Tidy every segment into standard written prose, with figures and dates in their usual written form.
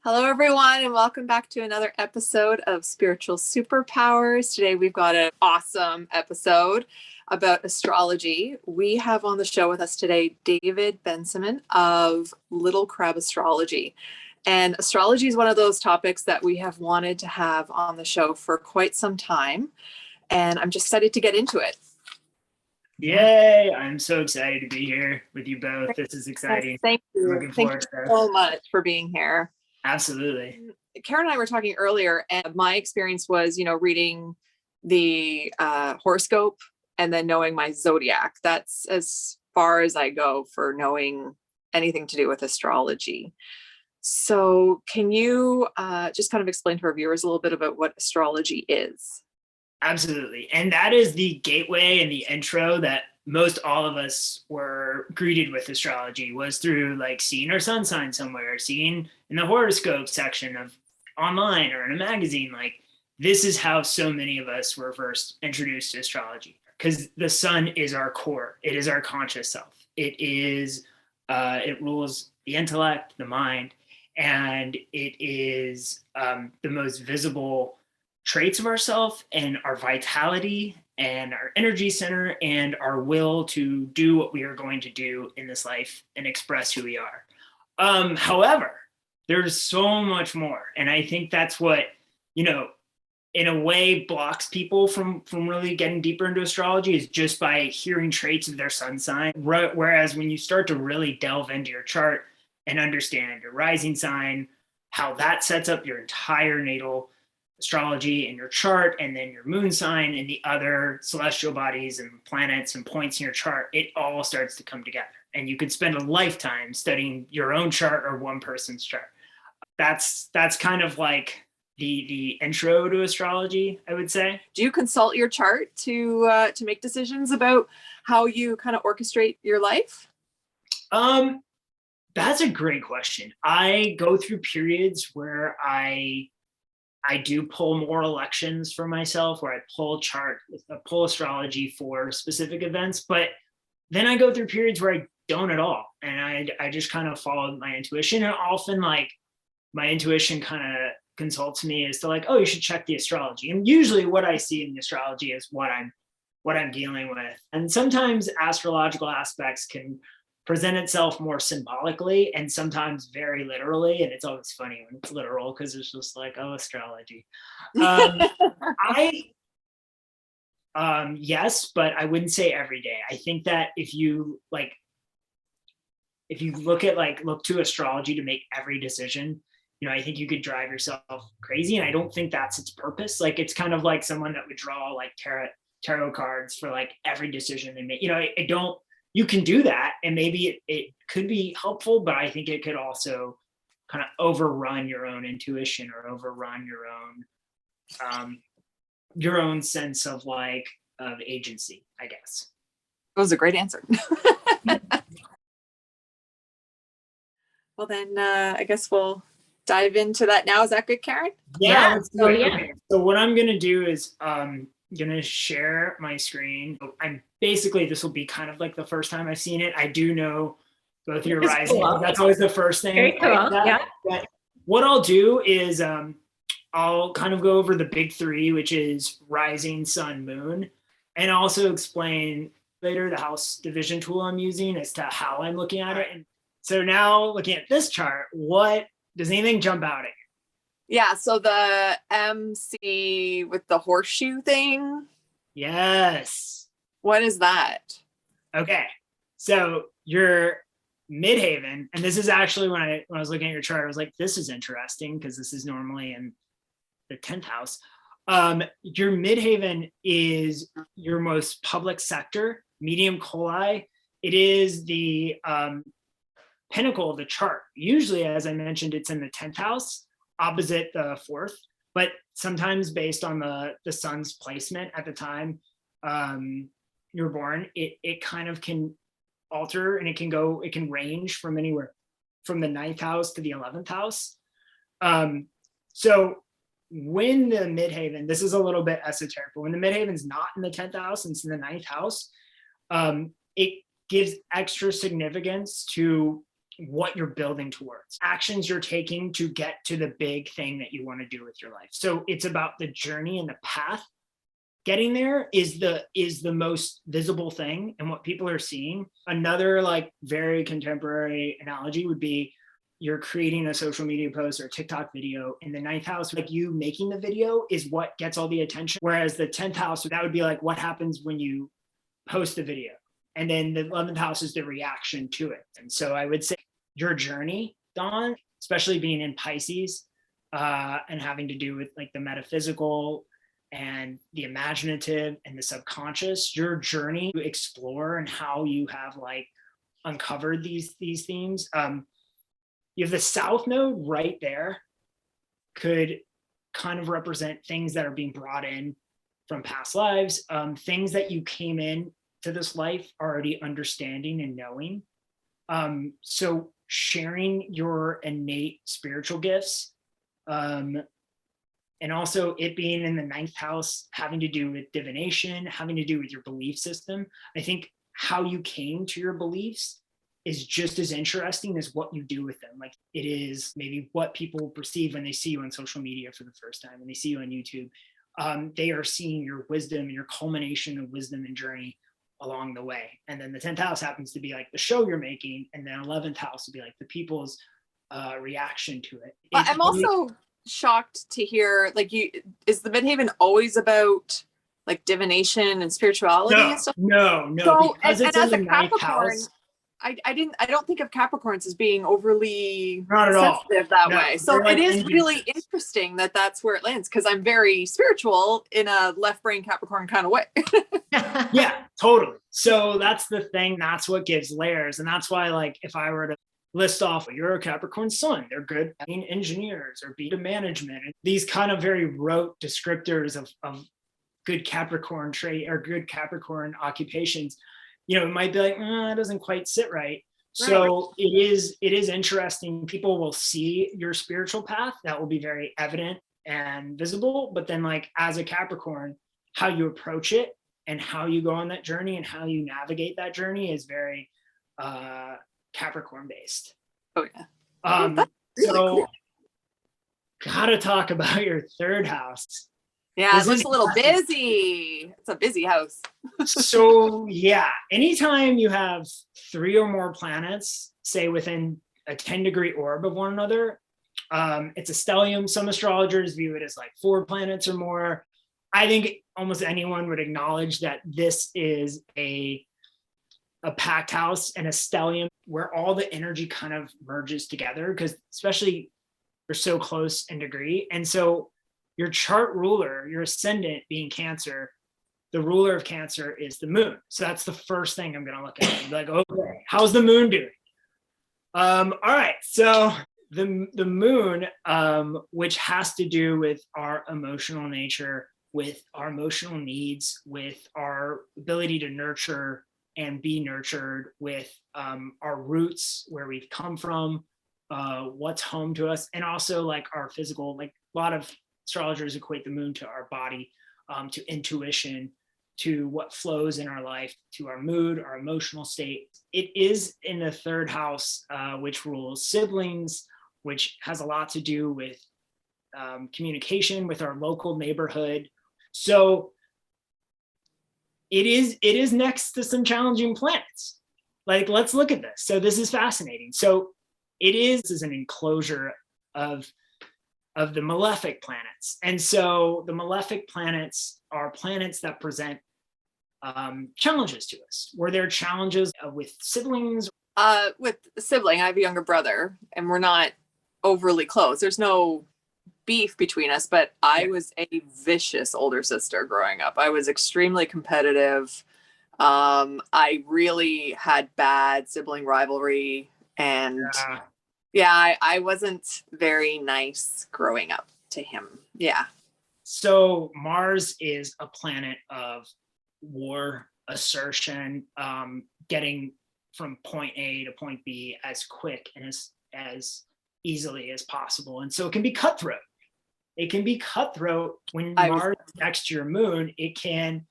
Hello, everyone, and welcome back to another episode of Spiritual Superpowers. Today, we've got an awesome episode about astrology. We have on the show with us today David Bensimon of Little Crab Astrology. And astrology is one of those topics that we have wanted to have on the show for quite some time. And I'm just excited to get into it. Yay! I'm so excited to be here with you both. This is exciting. Thank you. Thank you so much for being here. Absolutely. Karen and I were talking earlier, and my experience was, reading the horoscope and then knowing my zodiac. That's as far as I go for knowing anything to do with astrology. So can you just kind of explain to our viewers a little bit about what astrology is? Absolutely. And that is the gateway and the intro that most all of us were greeted with astrology, was through like seeing our sun sign somewhere, seeing in the horoscope section of online or in a magazine. Like, this is how so many of us were first introduced to astrology, because the sun is our core. It is our conscious self. It rules the intellect, the mind, and it is the most visible traits of ourself and our vitality and our energy center and our will to do what we are going to do in this life and express who we are. However, there's so much more. And I think that's what, in a way blocks people from really getting deeper into astrology, is just by hearing traits of their sun sign. Whereas when you start to really delve into your chart and understand your rising sign, how that sets up your entire natal astrology in your chart, and then your moon sign and the other celestial bodies and planets and points in your chart, it all starts to come together. And you could spend a lifetime studying your own chart or one person's chart. That's kind of like the intro to astrology, I would say. Do you consult your chart to make decisions about how you kind of orchestrate your life? That's a great question. I go through periods where I do pull more elections for myself, where I pull astrology for specific events, but then I go through periods where I don't at all. And I just kind of follow my intuition. And often, like, my intuition kind of consults me as to like, oh, you should check the astrology. And usually what I see in the astrology is what I'm dealing with. And sometimes astrological aspects can present itself more symbolically and sometimes very literally. And it's always funny when it's literal, because it's just like, oh, astrology. Yes, but I wouldn't say every day. I think that if you look to astrology to make every decision, I think you could drive yourself crazy. And I don't think that's its purpose. Like, it's kind of like someone that would draw like tarot cards for like every decision they make. You can do that, and maybe it could be helpful, but I think it could also kind of overrun your own intuition or overrun your own sense of agency, I guess. That was a great answer. Well, then I guess we'll dive into that now. Is that good, Karen? Yeah. Let's do it. Okay. So what I'm going to do is going to share my screen. This will be kind of like the first time I've seen it. I do know both your rising. Cool. That's always the first thing. Very cool. Yeah. But what I'll do is I'll kind of go over the big three, which is rising, sun, moon, and also explain later the house division tool I'm using as to how I'm looking at it. And so now, looking at this chart, what does anything jump out at you? Yeah, so the MC with the horseshoe thing. Yes. What is that? Okay, so your Midhaven, and this is actually when I was looking at your chart, I was like, this is interesting, because this is normally in the 10th house. Your Midhaven is your most public sector, medium coli. It is the pinnacle of the chart. Usually, as I mentioned, it's in the 10th house, opposite the 4th, but sometimes based on the sun's placement at the time you're born, it kind of can alter, and it can range from anywhere from the 9th house to the 11th house. So when the Midhaven, this is a little bit esoteric, but when the Midhaven's not in the 10th house and it's in the 9th house, it gives extra significance to what you're building towards, actions you're taking to get to the big thing that you want to do with your life. So it's about the journey and the path. Getting there is the most visible thing and what people are seeing. Another like very contemporary analogy would be you're creating a social media post or a TikTok video in the ninth house, like you making the video is what gets all the attention. Whereas the 10th house, that would be like what happens when you post the video. And then the 11th house is the reaction to it. And so I would say your journey, Dawn, especially being in Pisces and having to do with like the metaphysical and the imaginative and the subconscious, your journey to explore and how you have like uncovered these themes. You have the South Node right there, could kind of represent things that are being brought in from past lives, things that you came in to this life already understanding and knowing. So sharing your innate spiritual gifts, and also it being in the ninth house, having to do with divination, having to do with your belief system. I think how you came to your beliefs is just as interesting as what you do with them. Like it is maybe what people perceive when they see you on social media for the first time, when they see you on YouTube. They are seeing your wisdom and your culmination of wisdom and journey along the way. And then the 10th house happens to be like the show you're making, and then 11th house would be like the people's reaction to it. But I'm also shocked to hear, like, is the Midhaven always about like divination and spirituality and stuff? No. So, and as a Capricorn, I don't think of Capricorns as being overly sensitive that way. So it is really interesting that that's where it lands, because I'm very spiritual in a left brain Capricorn kind of way. Yeah, totally. So that's the thing. That's what gives layers. And that's why, like, if I were to list off, you're a Capricorn sun, they're good at being engineers or being management, and these kind of very rote descriptors of good Capricorn trait or good Capricorn occupations, it might be like, that doesn't quite sit right. So it is interesting. People will see your spiritual path. That will be very evident and visible. But then, like, as a Capricorn, how you approach it and how you go on that journey and how you navigate that journey is very Capricorn based. Oh yeah. That's really cool. Gotta talk about your third house. Yeah, it looks a little busy. It's a busy house. So yeah, anytime you have 3 or more planets, say within a 10-degree orb of one another, it's a stellium. Some astrologers view it as like 4 planets or more. I think almost anyone would acknowledge that this is a packed house and a stellium where all the energy kind of merges together, because especially they're so close in degree. And so your chart ruler, your ascendant being Cancer, the ruler of Cancer is the moon. So that's the first thing I'm going to look at. I'm like, okay, how's the moon doing? All right. So the moon, which has to do with our emotional nature, with our emotional needs, with our ability to nurture and be nurtured, with our roots, where we've come from, what's home to us, and also like our physical, like a lot of astrologers equate the moon to our body, to intuition, to what flows in our life, to our mood, our emotional state. It is in the 3rd house, which rules siblings, which has a lot to do with communication with our local neighborhood. So it is next to some challenging planets. Like, let's look at this. So this is fascinating. So this is an enclosure of the Malefic planets. And so the Malefic planets are planets that present challenges to us. Were there challenges with siblings? With a sibling, I have a younger brother, and we're not overly close. There's no beef between us, but I was a vicious older sister growing up. I was extremely competitive. I really had bad sibling rivalry, and I wasn't very nice growing up to him. Yeah. So Mars is a planet of war, assertion, getting from point A to point B as quick and as easily as possible. And so it can be cutthroat. It can be cutthroat when Mars is next to your moon. It can,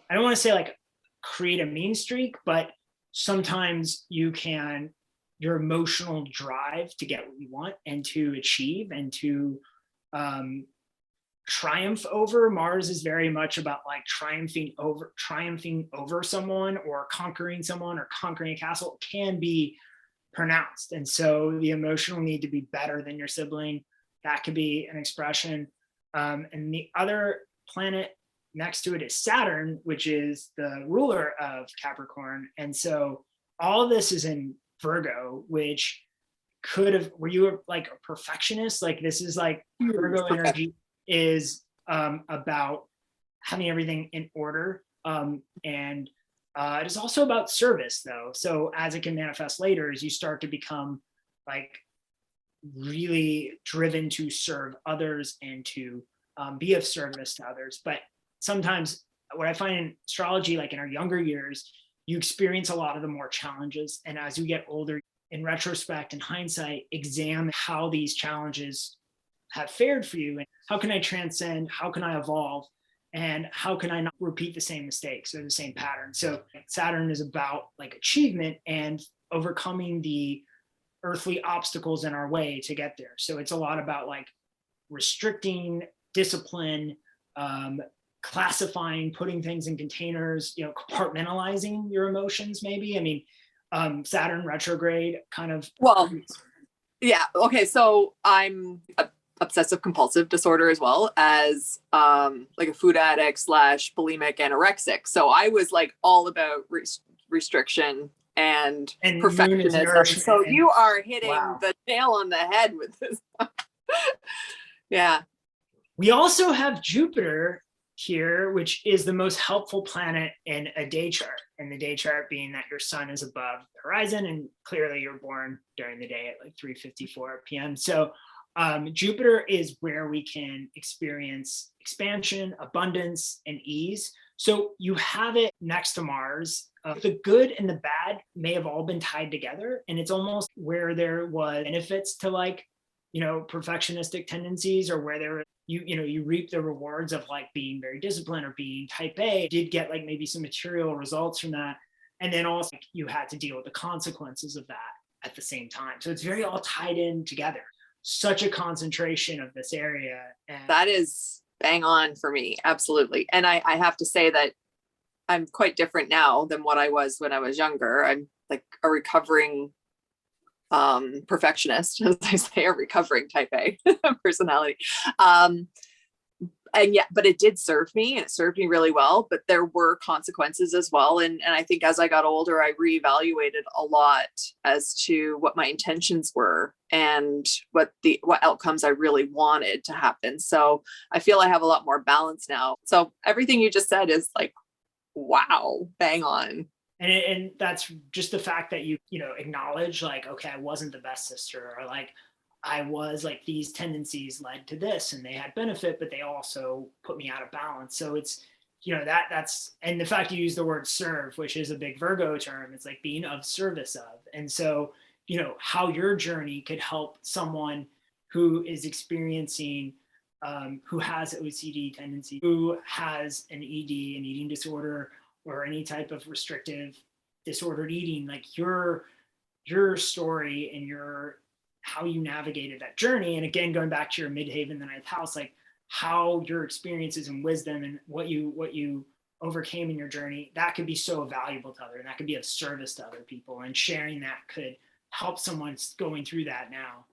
I don't want to say like create a mean streak, but sometimes you can your emotional drive to get what you want and to achieve and to triumph over. Mars is very much about like triumphing over someone, or conquering someone, or conquering a castle can be pronounced. And so the emotional need to be better than your sibling, that could be an expression. And the other planet next to it is Saturn, which is the ruler of Capricorn. And so all of this is in Virgo, which could have, were you like a perfectionist? Like this is like Virgo energy is about having everything in order. And it is also about service though. So as it can manifest later, as you start to become like really driven to serve others and to be of service to others. But sometimes what I find in astrology, like in our younger years, you experience a lot of the more challenges. And as you get older, in retrospect and hindsight, examine how these challenges have fared for you, and how can I transcend, how can I evolve, and how can I not repeat the same mistakes or the same pattern. So Saturn is about like achievement and overcoming the earthly obstacles in our way to get there. So it's a lot about like restricting, discipline, classifying, putting things in containers, compartmentalizing your emotions maybe. I mean, Saturn retrograde kind of. Well, yeah. Okay. So I'm obsessive compulsive disorder as well as like a food addict / bulimic anorexic. So I was like all about restriction and perfectionism. So you are hitting the nail on the head with this. Yeah. We also have Jupiter here, which is the most helpful planet in a day chart, and the day chart being that your sun is above the horizon, and clearly you're born during the day at like 3:54 p.m. So Jupiter is where we can experience expansion, abundance, and ease. So you have it next to Mars. The good and the bad may have all been tied together, and it's almost where there was benefits to like, perfectionistic tendencies, or where there you reap the rewards of like being very disciplined or being type A, did get like maybe some material results from that. And then also you had to deal with the consequences of that at the same time. So it's very all tied in together. Such a concentration of this area. And that is bang on for me. Absolutely. And I have to say that I'm quite different now than what I was when I was younger. I'm like a recovering perfectionist, as I say, a recovering type A personality. And yeah, but it did serve me, and it served me really well, but there were consequences as well. And I think as I got older, I reevaluated a lot as to what my intentions were and what outcomes I really wanted to happen. So I feel I have a lot more balance now. So everything you just said is like, wow, bang on. And that's just the fact that you acknowledge like, okay, I wasn't the best sister, or like I was like, these tendencies led to this and they had benefit, but they also put me out of balance. So it's, that's, and the fact you use the word serve, which is a big Virgo term, it's like being of service of. And so, how your journey could help someone who is experiencing, who has OCD tendency, who has an ED, an eating disorder, or any type of restrictive disordered eating, like your story and how you navigated that journey. And again, going back to your Midhaven, the ninth house, like how your experiences and wisdom and what you overcame in your journey, that could be so valuable to others, and that could be of service to other people. And sharing that could help someone going through that now.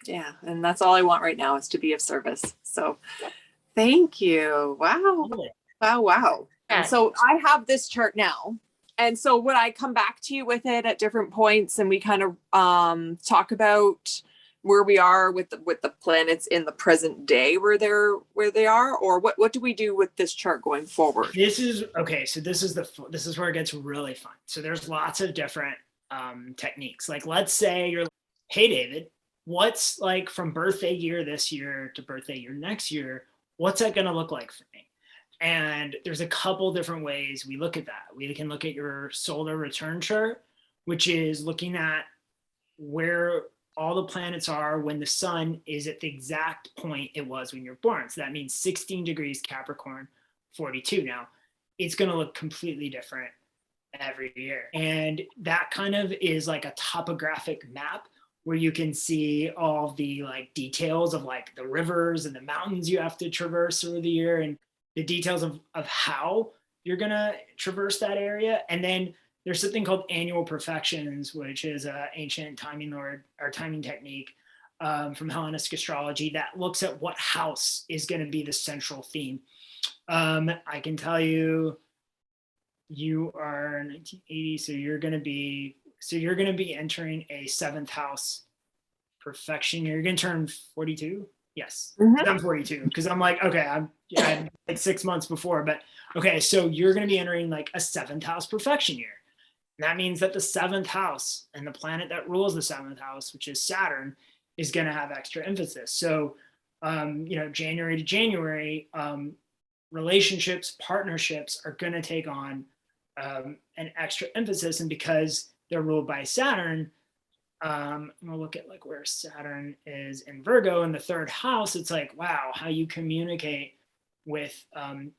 Yeah. And that's all I want right now, is to be of service. So thank you. Wow. Wow. And so I have this chart now. And so would I come back to you with it at different points, and we kind of talk about where we are with the planets in the present day, where they are, or what do we do with this chart going forward? This is okay. So this is where it gets really fun. So there's lots of different techniques. Like, let's say you're, hey David, what's like from birthday year this year to birthday year next year, what's that going to look like for me? And there's a couple different ways we look at that. We can look at your solar return chart, which is looking at where all the planets are when the sun is at the exact point it was when you're born. So that means 16 degrees Capricorn, 42. Now, it's going to look completely different every year. And that kind of is like a topographic map where you can see all the like details of like the rivers and the mountains you have to traverse through the year, and the details of how you're gonna traverse that area. And then there's something called annual perfections, which is an ancient timing technique from Hellenistic astrology that looks at what house is going to be the central theme. I can tell you, you are 1980, so you're going to be entering a 7th house perfection. You're going to turn 42. Yes, I'm 42 because I'm like, okay, I'm like 6 months before, but okay, so you're going to be entering like a 7th house perfection year. And that means that the 7th house and the planet that rules the 7th house, which is Saturn, is going to have extra emphasis. So, January to January, relationships, partnerships are going to take on an extra emphasis. And because they're ruled by Saturn, I'm going to look at like where Saturn is in Virgo in the 3rd house. It's like, wow, how you communicate with the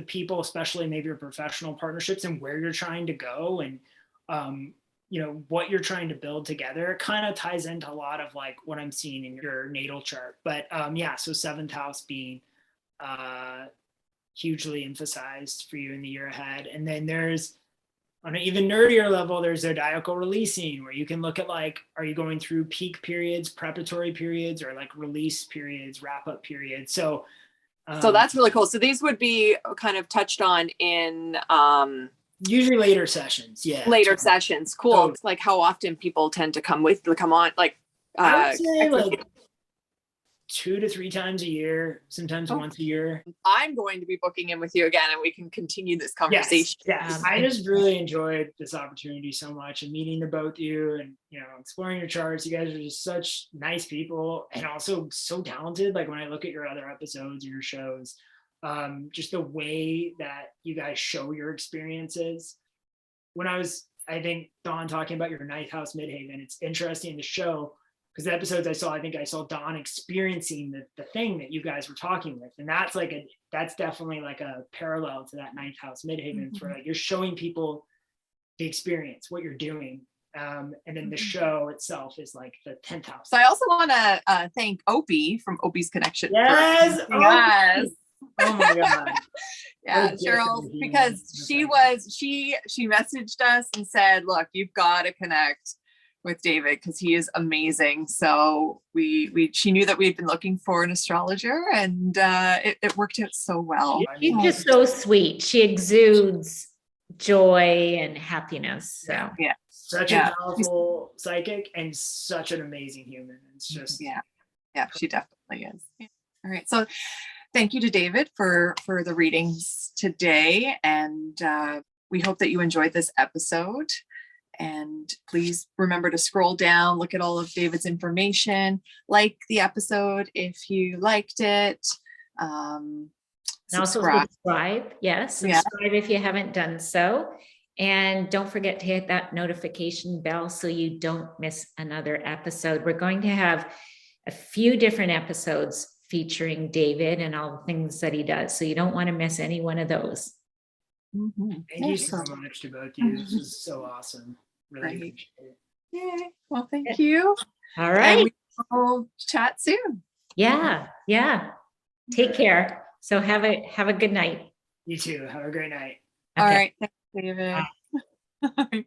people, especially maybe your professional partnerships, and where you're trying to go, and what you're trying to build together. It kind of ties into a lot of like what I'm seeing in your natal chart. But so 7th house being hugely emphasized for you in the year ahead. And then there's, on an even nerdier level, there's zodiacal releasing, where you can look at like, are you going through peak periods, preparatory periods, or like release periods, wrap up periods? So that's really cool. So these would be kind of touched on in usually later sessions. Yeah. Later sessions. Cool. So, like how often people tend to come on, like I would say like 2 to 3 times a year, sometimes once a year. I'm going to be booking in with you again, and we can continue this conversation. Yes. I just really enjoyed this opportunity so much, and meeting the both of you, and exploring your charts. You guys are just such nice people, and also so talented. Like when I look at your other episodes or your shows, just the way that you guys show your experiences. When I think Dawn talking about your 9th house Midhaven, it's interesting to show, because the episodes I think I saw Dawn experiencing the thing that you guys were talking with. And that's definitely like a parallel to that 9th house Midhaven, where like you're showing people the experience, what you're doing. And then the show itself is like the 10th house. So I also want to thank Opie from Opies Connection. Yes. Oh my God. Yeah, Cheryl, because she messaged us and said, look, you've got to connect with David because he is amazing. So she knew that we had been looking for an astrologer, and it worked out so well. She's just so sweet. She exudes joy and happiness. So yeah, such a powerful psychic and such an amazing human. It's just she definitely is. Yeah. All right, so thank you to David for the readings today, and we hope that you enjoyed this episode. And please remember to scroll down, look at all of David's information, like the episode if you liked it. And also subscribe. Yes, subscribe if you haven't done so. And don't forget to hit that notification bell so you don't miss another episode. We're going to have a few different episodes featuring David and all the things that he does. So you don't want to miss any one of those. Thank you so much to both of you. This is so awesome. Really appreciate it. Yay. Well, thank you. All right. And we'll chat soon. Yeah. Take care. So have a good night. You too. Have a great night. Okay. All right. Thanks, David. Bye.